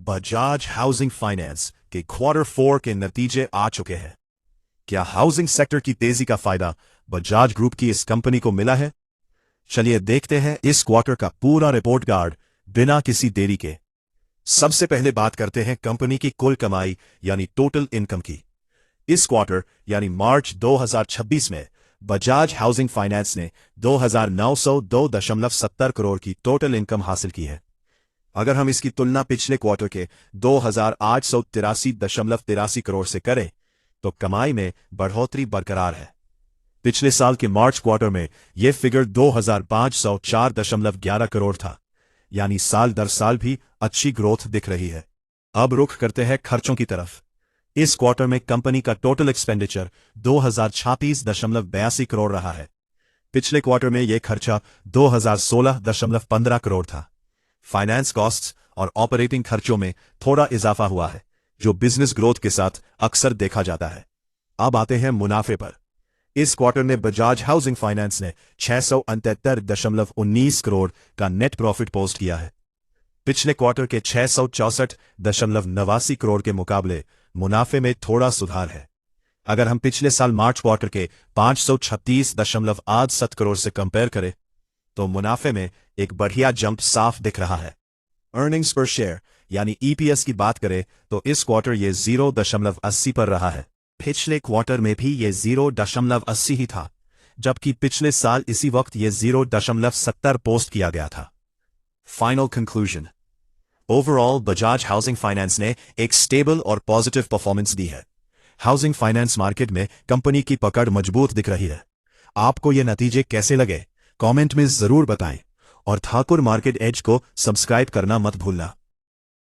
Bajaj housing finance के quarter 4 के नतीजे आ चुके हैं। क्या हाउसिंग सेक्टर की तेजी का फायदा बजाज ग्रुप की इस कंपनी को मिला है? चलिए देखते हैं इस क्वार्टर का पूरा रिपोर्ट कार्ड बिना किसी देरी के। सबसे पहले बात करते हैं कंपनी की कुल कमाई यानी टोटल इनकम की। इस क्वार्टर यानी मार्च 2026 में बजाज हाउसिंग फाइनेंस ने 2,902.70 करोड़ की टोटल इनकम हासिल की है। अगर हम इसकी तुलना पिछले क्वार्टर के 2,883.83 करोड़ से करें तो कमाई में बढ़ोतरी बरकरार है। पिछले साल के मार्च क्वार्टर में यह फिगर 2,504.11 करोड़ था, यानी साल दर साल भी अच्छी ग्रोथ दिख रही है। अब रुख करते हैं खर्चों की तरफ। इस क्वार्टर में कंपनी का टोटल एक्सपेंडिचर 2,036.82 करोड़ रहा है। पिछले क्वार्टर में यह खर्चा 2,016.15 करोड़ था। फाइनेंस कॉस्ट्स और ऑपरेटिंग खर्चों में थोड़ा इजाफा हुआ है, जो बिजनेस ग्रोथ के साथ अक्सर देखा जाता है। अब आते हैं मुनाफे पर। इस क्वार्टर में बजाज हाउसिंग फाइनेंस ने 669.19 करोड़ का नेट प्रॉफिट पोस्ट किया है। पिछले क्वार्टर के 664.89 करोड़ के मुकाबले मुनाफे में थोड़ा सुधार है। अगर हम पिछले साल मार्च क्वार्टर के 536.87 करोड़ से कंपेयर करें तो मुनाफे में एक बढ़िया जंप साफ दिख रहा है। अर्निंग्स पर शेयर यानी ईपीएस की बात करें तो इस क्वार्टर ये 0.80 पर रहा है। पिछले क्वार्टर में भी ये 0.80 ही था, जबकि पिछले साल इसी वक्त ये 0.70 पोस्ट किया गया था। Final conclusion, overall Bajaj housing finance ने एक स्टेबल और पॉजिटिव परफॉर्मेंस दी है। हाउसिंग फाइनेंस मार्केट में कंपनी की पकड़ मजबूत दिख रही है। आपको ये नतीजे कैसे लगे, कमेंट में जरूर बताएं और ठाकुर मार्केट एज को सब्सक्राइब करना मत भूलना।